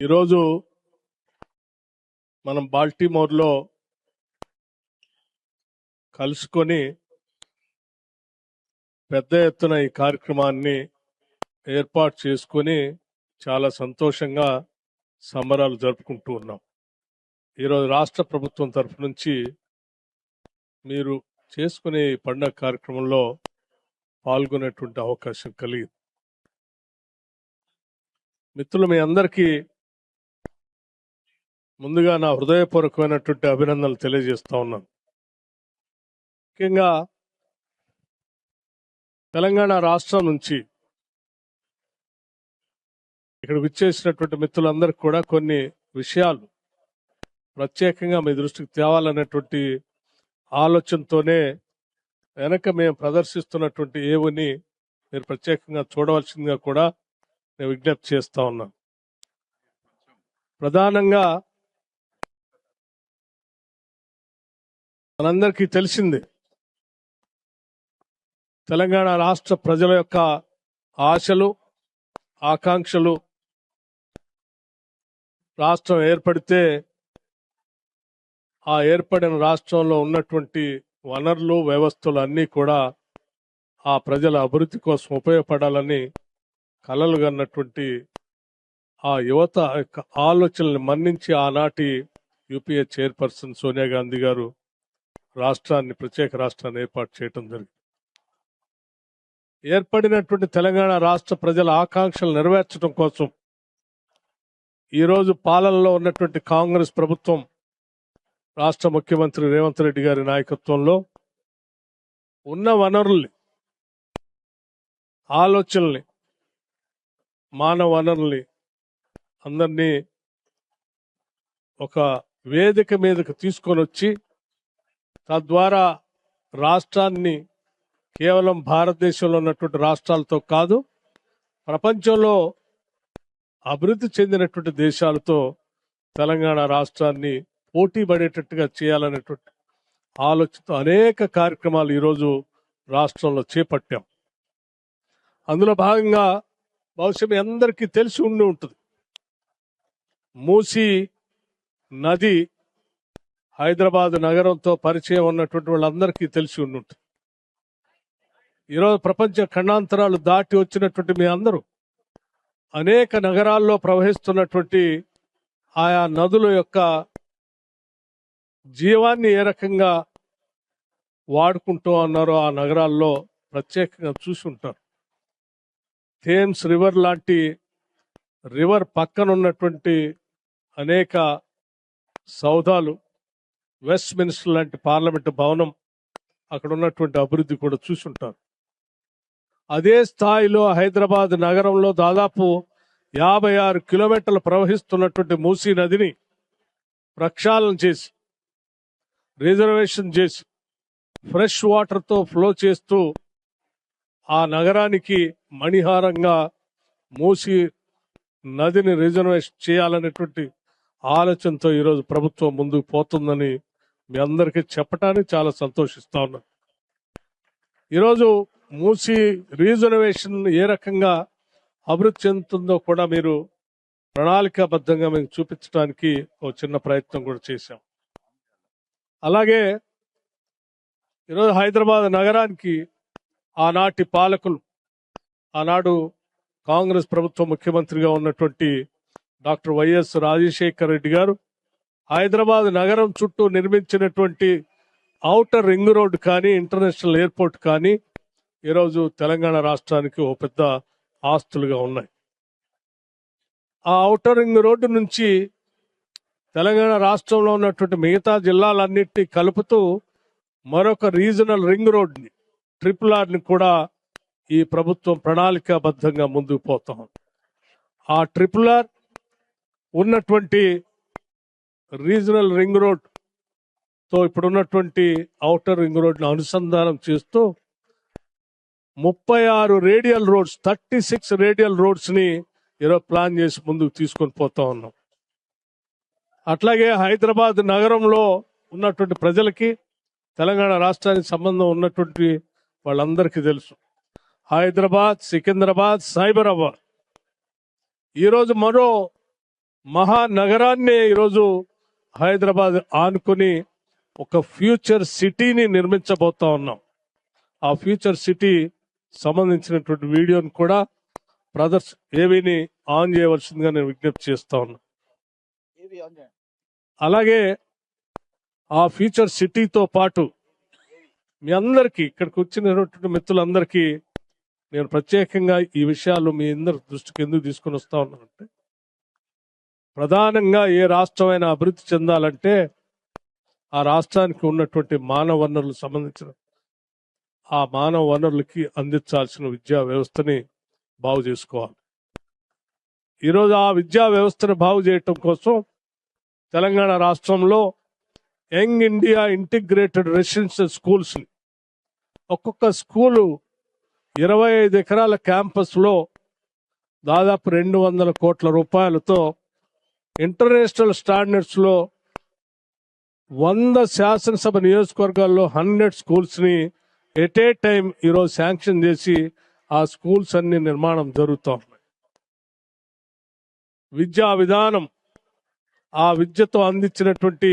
ఈరోజు మనం బాల్టిమోర్లో కలుసుకొని పెద్ద ఎత్తున ఈ కార్యక్రమాన్ని ఏర్పాటు చేసుకొని చాలా సంతోషంగా సంబరాలు జరుపుకుంటూ ఉన్నాం. ఈరోజు రాష్ట్ర ప్రభుత్వం తరఫు నుంచి మీరు చేసుకునే ఈ పండుగ కార్యక్రమంలో పాల్గొనేటువంటి అవకాశం కలిగింది. మిత్రులు, మీ అందరికీ ముందుగా నా హృదయపూర్వకమైనటువంటి అభినందనలు తెలియజేస్తా ఉన్నాను. ముఖ్యంగా తెలంగాణ రాష్ట్రం నుంచి ఇక్కడ విచ్చేసినటువంటి మిత్రులందరికీ కూడా కొన్ని విషయాలు ప్రత్యేకంగా మీ దృష్టికి తేవాలనేటువంటి ఆలోచనతోనే వెనక మేము ప్రదర్శిస్తున్నటువంటి ఏవుని మీరు ప్రత్యేకంగా చూడవలసిందిగా కూడా నేను విజ్ఞప్తి చేస్తా ఉన్నాను. ప్రధానంగా మనందరికీ తెలిసిందే, తెలంగాణ రాష్ట్ర ప్రజల యొక్క ఆశలు ఆకాంక్షలు రాష్ట్రం ఏర్పడితే ఆ ఏర్పడిన రాష్ట్రంలో ఉన్నటువంటి వనరులు వ్యవస్థలు అన్నీ కూడా ఆ ప్రజల అభివృద్ధి కోసం ఉపయోగపడాలని కలలు కన్నటువంటి ఆ యువత యొక్క ఆలోచనల్ని మన్నించి ఆనాటి యూపీఏ చైర్పర్సన్ సోనియా గాంధీ గారు ప్రత్యేక రాష్ట్రాన్ని ఏర్పాటు చేయడం జరిగింది. ఏర్పడినటువంటి తెలంగాణ రాష్ట్ర ప్రజల ఆకాంక్షలు నెరవేర్చడం కోసం ఈరోజు పాలనలో ఉన్నటువంటి కాంగ్రెస్ ప్రభుత్వం రాష్ట్ర ముఖ్యమంత్రి రేవంత్ రెడ్డి గారి నాయకత్వంలో ఉన్న వనరుల్ని, ఆలోచనల్ని, మానవ వనరుల్ని అందరినీ ఒక వేదిక మీదకు తీసుకొని వచ్చి తద్వారా రాష్ట్రాన్ని కేవలం భారతదేశంలో ఉన్నటువంటి రాష్ట్రాలతో కాదు, ప్రపంచంలో అభివృద్ధి చెందినటువంటి దేశాలతో తెలంగాణ రాష్ట్రాన్ని పోటీ పడేటట్టుగా చేయాలనేటువంటి ఆలోచనతో అనేక కార్యక్రమాలు ఈరోజు రాష్ట్రంలో చేపట్టాం. అందులో భాగంగా బహుశా మీ అందరికీ తెలిసి ఉండి ఉంటుంది, మూసీ నది హైదరాబాద్ నగరంతో పరిచయం ఉన్నటువంటి వాళ్ళందరికీ తెలిసి ఉండి ఉంటుంది. ఈరోజు ప్రపంచ ఖండాంతరాలు దాటి వచ్చినటువంటి మీ అందరూ అనేక నగరాల్లో ప్రవహిస్తున్నటువంటి ఆయా నదుల యొక్క జీవాన్ని ఏ రకంగా వాడుకుంటూ ఉన్నారో ఆ నగరాల్లో ప్రత్యేకంగా చూసి ఉంటారు. థేమ్స్ రివర్ లాంటి రివర్ పక్కన ఉన్నటువంటి అనేక సౌధాలు, వెస్ట్ మినిస్టర్ లాంటి పార్లమెంటు భవనం, అక్కడ ఉన్నటువంటి అభివృద్ధి కూడా చూసి ఉంటారు. అదే స్థాయిలో హైదరాబాద్ నగరంలో దాదాపు 56 కిలోమీటర్లు ప్రవహిస్తున్నటువంటి మూసీ నదిని ప్రక్షాళన చేసి, రిజర్వేషన్ చేసి, ఫ్రెష్ వాటర్తో ఫ్లో చేస్తూ ఆ నగరానికి మణిహారంగా మూసీ నదిని రిజర్వేషన్ చేయాలనేటువంటి ఆలోచనతో ఈరోజు ప్రభుత్వం ముందుకు పోతుందని మీ అందరికీ చెప్పడానికి చాలా సంతోషిస్తా ఉన్నాను. ఈరోజు మూసీ రిజర్వేషన్ ఏ రకంగా అభివృద్ధి చెందుతుందో కూడా మీరు ప్రణాళికాబద్ధంగా మీకు చూపించడానికి ఒక చిన్న ప్రయత్నం కూడా చేశాం. అలాగే ఈరోజు హైదరాబాద్ నగరానికి ఆనాటి పాలకులు, ఆనాడు కాంగ్రెస్ ప్రభుత్వం ముఖ్యమంత్రిగా ఉన్నటువంటి డాక్టర్ వైఎస్ రాజశేఖర రెడ్డి గారు హైదరాబాద్ నగరం చుట్టూ నిర్మించినటువంటి ఔటర్ రింగ్ రోడ్ కానీ, ఇంటర్నేషనల్ ఎయిర్పోర్ట్ కానీ ఈరోజు తెలంగాణ రాష్ట్రానికి ఓ పెద్ద ఆస్తులుగా ఉన్నాయి. ఆ ఔటర్ రింగ్ రోడ్డు నుంచి తెలంగాణ రాష్ట్రంలో ఉన్నటువంటి మిగతా జిల్లాలన్నింటినీ కలుపుతూ మరొక రీజనల్ రింగ్ రోడ్ని, ట్రిపుల్ ఆర్ని కూడా ఈ ప్రభుత్వం ప్రణాళికాబద్ధంగా ముందుకు పోతాం. ఆ ట్రిపుల్ ఆర్ ఉన్నటువంటి రీజనల్ రింగ్ రోడ్ తో ఇప్పుడున్నటువంటి ఔటర్ రింగ్ రోడ్ని అనుసంధానం చేస్తూ 36 రేడియల్ రోడ్స్, 36 రేడియల్ రోడ్స్ ని ఈరోజు ప్లాన్ చేసి ముందుకు తీసుకొని పోతా ఉన్నాం. అట్లాగే హైదరాబాద్ నగరంలో ఉన్నటువంటి ప్రజలకి, తెలంగాణ రాష్ట్రానికి సంబంధం ఉన్నటువంటి వాళ్ళందరికీ తెలుసు, హైదరాబాద్, సికింద్రాబాద్, సైబరాబాద్ ఈరోజు మరో మహానగరాన్ని ఈరోజు హైదరాబాద్ ఆనుకుని ఒక ఫ్యూచర్ సిటీని నిర్మించబోతా ఉన్నాం. ఆ ఫ్యూచర్ సిటీ సంబంధించినటువంటి వీడియోని కూడా బ్రదర్స్ ఏవిని ఆన్ చేయవలసిందిగా నేను విజ్ఞప్తి చేస్తా ఉన్నా. అలాగే ఆ ఫ్యూచర్ సిటీతో పాటు మీ అందరికీ ఇక్కడికి వచ్చినటువంటి మిత్రులందరికీ నేను ప్రత్యేకంగా ఈ విషయాలు మీ అందరి దృష్టికి ఎందుకు తీసుకుని వస్తా ఉన్నానంటే, ప్రధానంగా ఏ రాష్ట్రమైనా అభివృద్ధి చెందాలంటే ఆ రాష్ట్రానికి ఉన్నటువంటి మానవ వనరులకు సంబంధించిన ఆ మానవ వనరులకి అందించాల్సిన విద్యా వ్యవస్థని బాగు చేసుకోవాలి. ఈరోజు ఆ విద్యా వ్యవస్థను బాగు చేయటం కోసం తెలంగాణ రాష్ట్రంలో young India integrated residential schools ని ఒక్కొక్క స్కూలు 25 ఎకరాల క్యాంపస్ లో దాదాపు 200 కోట్ల రూపాయలతో ఇంటర్నేషనల్ స్టాండర్డ్స్ లో 100 శాసనసభ నియోజకవర్గాల్లో 100 స్కూల్స్ ని ఎట్ ఏ టైం ఈరోజు శాంక్షన్ చేసి ఆ స్కూల్స్ అన్ని నిర్మాణం జరుగుతూ ఉన్నాయి. విద్యా విధానం ఆ విద్యతో అందించినటువంటి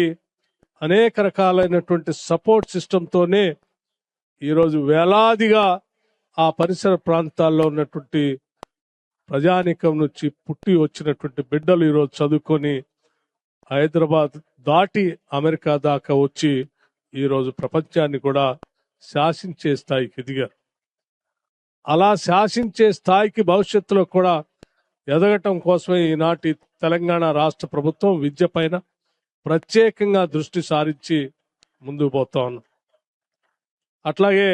అనేక రకాలైనటువంటి సపోర్ట్ సిస్టంతోనే ఈరోజు వేలాదిగా ఆ పరిసర ప్రాంతాల్లో ఉన్నటువంటి ప్రజానీకం నుంచి పుట్టి వచ్చినటువంటి బిడ్డలు ఈరోజు చదువుకొని హైదరాబాద్ దాటి అమెరికా దాకా వచ్చి ఈరోజు ప్రపంచాన్ని కూడా శాసించే స్థాయికి ఎదిగారు. అలా శాసించే స్థాయికి భవిష్యత్తులో కూడా ఎదగటం కోసమే ఈనాటి తెలంగాణ రాష్ట్ర ప్రభుత్వం విద్య పైన ప్రత్యేకంగా దృష్టి సారించి ముందుకు పోతా ఉన్నాం. అట్లాగే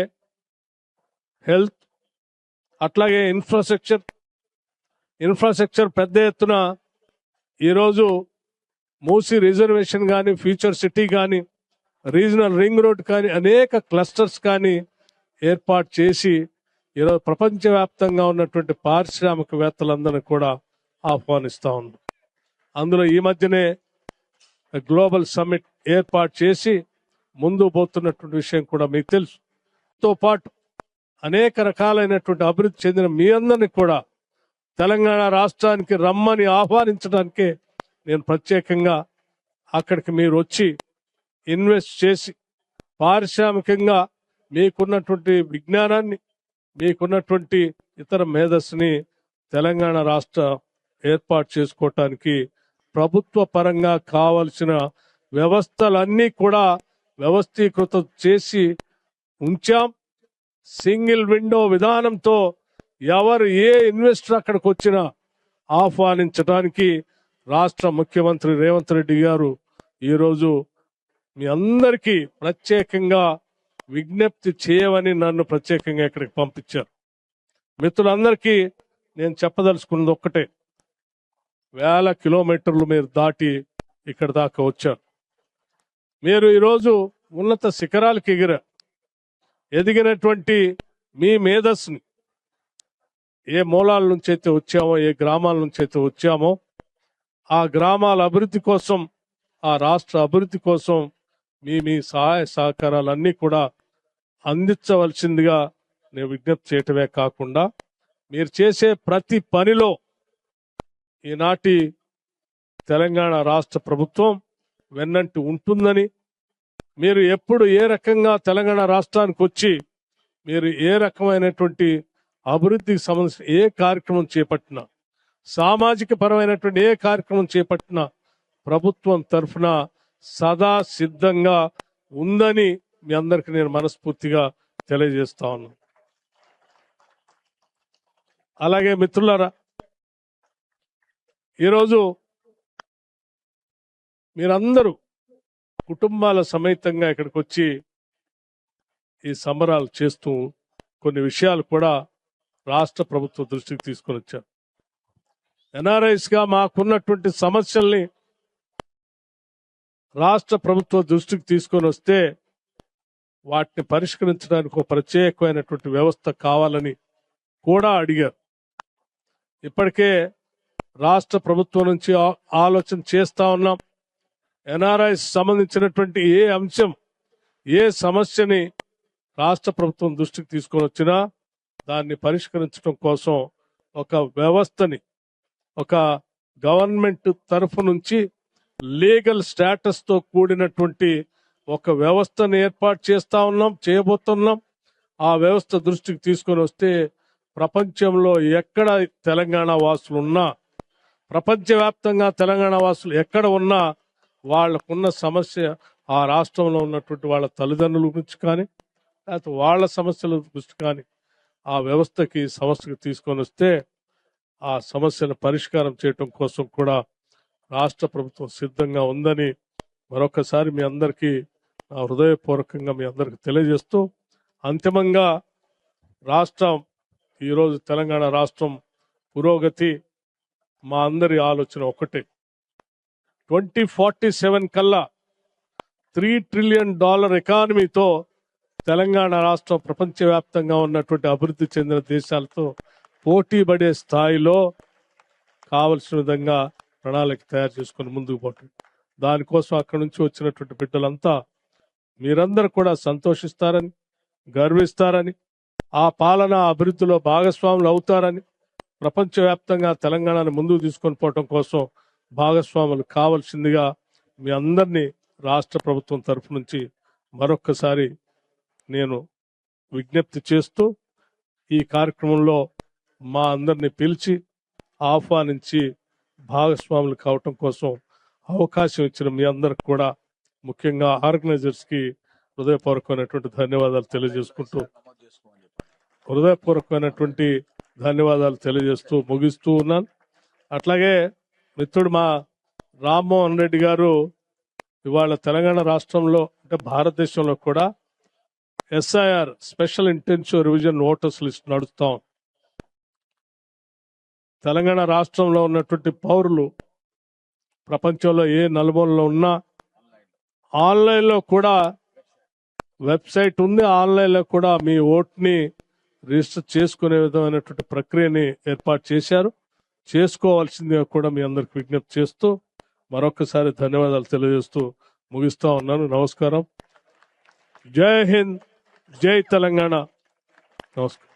హెల్త్, అట్లాగే ఇన్ఫ్రాస్ట్రక్చర్ పెద్ద ఎత్తున ఈరోజు మూసీ రిజర్వేషన్ కానీ, ఫ్యూచర్ సిటీ కానీ, రీజనల్ రింగ్ రోడ్ కానీ, అనేక క్లస్టర్స్ కానీ ఏర్పాటు చేసి ఈరోజు ప్రపంచవ్యాప్తంగా ఉన్నటువంటి పారిశ్రామికవేత్తలందరినీ కూడా ఆహ్వానిస్తా ఉన్నాం. అందులో ఈ మధ్యనే గ్లోబల్ సమ్మిట్ ఏర్పాటు చేసి ముందు పోతున్నటువంటి విషయం కూడా మీకు తెలుసు. తో పాటు అనేక రకాలైనటువంటి అభివృద్ధి చెందిన మీ అందరినీ కూడా తెలంగాణ రాష్ట్రానికి రమ్మని ఆహ్వానించడానికే నేను ప్రత్యేకంగా అక్కడికి మీరు వచ్చి ఇన్వెస్ట్ చేసి పారిశ్రామికంగా మీకున్నటువంటి విజ్ఞానాన్ని, మీకున్నటువంటి ఇతర మేధస్సుని తెలంగాణ రాష్ట్ర ఏర్పాటు చేసుకోవటానికి ప్రభుత్వ పరంగా కావలసిన వ్యవస్థలన్నీ కూడా వ్యవస్థీకృతం చేసి ఉంచాం. సింగిల్ విండో విధానంతో ఎవరు ఏ ఇన్వెస్టర్ అక్కడికి వచ్చినా ఆహ్వానించడానికి రాష్ట్ర ముఖ్యమంత్రి రేవంత్ రెడ్డి గారు ఈరోజు మీ అందరికీ ప్రత్యేకంగా విజ్ఞప్తి చేయమని నన్ను ప్రత్యేకంగా ఇక్కడికి పంపించారు. మిత్రులందరికీ నేను చెప్పదలుచుకున్నది ఒక్కటే, 1000 కిలోమీటర్లు మీరు దాటి ఇక్కడ దాకా వచ్చారు. మీరు ఈరోజు ఉన్నత శిఖరాలకు ఎదిగినటువంటి మీ మేధస్సుని ఏ మూలాల నుంచి అయితే వచ్చామో, ఏ గ్రామాల నుంచి అయితే వచ్చామో, ఆ గ్రామాల అభివృద్ధి కోసం, ఆ రాష్ట్ర అభివృద్ధి కోసం మీ సహాయ సహకారాలన్నీ కూడా అందించవలసిందిగా నేను విజ్ఞప్తి చేయటమే కాకుండా, మీరు చేసే ప్రతి పనిలో ఈనాటి తెలంగాణ రాష్ట్ర ప్రభుత్వం వెన్నంటి ఉంటుందని, మీరు ఎప్పుడు ఏ రకంగా తెలంగాణ రాష్ట్రానికి వచ్చి మీరు ఏ రకమైనటువంటి అభివృద్ధికి సంబంధించిన ఏ కార్యక్రమం చేపట్టినా, సామాజిక పరమైనటువంటి ఏ కార్యక్రమం చేపట్టినా ప్రభుత్వం తరఫున సదా సిద్ధంగా ఉందని మీ అందరికీ నేను మనస్ఫూర్తిగా తెలియజేస్తా ఉన్నాను. అలాగే మిత్రులారా, ఈరోజు మీరందరూ కుటుంబాల సమేతంగా ఇక్కడికి వచ్చి ఈ సంబరాలు చేస్తూ కొన్ని విషయాలు కూడా రాష్ట్ర ప్రభుత్వ దృష్టికి తీసుకొని వచ్చారు. ఎన్ఆర్ఐస్ గా మాకున్నటువంటి సమస్యల్ని రాష్ట్ర ప్రభుత్వ దృష్టికి తీసుకొని వస్తే వాటిని పరిష్కరించడానికి ఒక ప్రత్యేకమైనటువంటి వ్యవస్థ కావాలని కూడా అడిగారు. ఇప్పటికే రాష్ట్ర ప్రభుత్వం నుంచి ఆలోచన చేస్తా ఉన్నాం. ఎన్ఆర్ఐస్ సంబంధించినటువంటి ఏ అంశం, ఏ సమస్యని రాష్ట్ర ప్రభుత్వం దృష్టికి తీసుకొని వచ్చినా దాన్ని పరిష్కరించడం కోసం ఒక వ్యవస్థని, ఒక గవర్నమెంట్ తరఫు నుంచి లీగల్ స్టేటస్ తో కూడినటువంటి ఒక వ్యవస్థను ఏర్పాటు చేయబోతున్నాం. ఆ వ్యవస్థ దృష్టికి తీసుకొని వస్తే ప్రపంచంలో ఎక్కడ తెలంగాణ వాసులు ఉన్నా, ప్రపంచవ్యాప్తంగా తెలంగాణ వాసులు ఎక్కడ ఉన్నా వాళ్లకున్న సమస్య ఆ రాష్ట్రంలో ఉన్నటువంటి వాళ్ళ తల్లిదండ్రుల గురించి కానీ లేకపోతే వాళ్ళ సమస్యల గురించి కానీ ఆ సమస్యకి తీసుకొని వస్తే ఆ సమస్యను పరిష్కారం చేయటం కోసం కూడా రాష్ట్ర ప్రభుత్వం సిద్ధంగా ఉందని మరొకసారి మీ అందరికీ నా హృదయపూర్వకంగా మీ అందరికి తెలియజేస్తూ, అంతిమంగా ఈరోజు తెలంగాణ రాష్ట్రం పురోగతి మా అందరి ఆలోచన ఒకటే. 2047 కల్లా $3 ట్రిలియన్ ఎకానమీతో తెలంగాణ రాష్ట్రం ప్రపంచవ్యాప్తంగా ఉన్నటువంటి అభివృద్ధి చెందిన దేశాలతో పోటీ పడే స్థాయిలో కావలసిన విధంగా ప్రణాళిక తయారు చేసుకుని ముందుకు పోతుంది. దానికోసం అక్కడి నుంచి వచ్చినటువంటి బిడ్డలంతా మీరందరూ కూడా సంతోషిస్తారని, గర్విస్తారని, ఆ పాలన అభివృద్ధిలో భాగస్వాములు అవుతారని, ప్రపంచవ్యాప్తంగా తెలంగాణను ముందుకు తీసుకొని పోవటం కోసం భాగస్వాములు కావాల్సిందిగా మీ అందరినీ రాష్ట్ర ప్రభుత్వం తరఫు నుంచి మరొక్కసారి నేను విజ్ఞప్తి చేస్తూ, ఈ కార్యక్రమంలో మా అందరినీ పిలిచి ఆహ్వానించి భాగస్వాములు కావటం కోసం అవకాశం ఇచ్చిన మీ అందరికి కూడా, ముఖ్యంగా ఆర్గనైజర్స్ కి హృదయపూర్వకమైనటువంటి ధన్యవాదాలు తెలియజేస్తూ ముగిస్తూ ఉన్నాను. అట్లాగే మిత్రుడు మా రామ్మోహన్ రెడ్డి గారు ఇవాళ తెలంగాణ రాష్ట్రంలో అంటే భారతదేశంలో కూడా SIR special intensive revision voters list నడుస్తాం. తెలంగాణ రాష్ట్రంలో ఉన్నటువంటి పౌరులు ప్రపంచంలో ఏ నలుమూలలో ఉన్నా ఆన్లైన్లో కూడా వెబ్సైట్ ఉంది. ఆన్లైన్లో కూడా మీ ఓట్ని రిజిస్టర్ చేసుకునే విధమైనటువంటి ప్రక్రియని ఏర్పాటు చేశారు. చేసుకోవాల్సిందిగా కూడా మీ అందరికి విజ్ఞప్తి చేస్తూ మరొకసారి ధన్యవాదాలు తెలియజేస్తూ ముగిస్తా ఉన్నాను. నమస్కారం. జై హింద్, జై తెలంగాణ. నమస్కారం.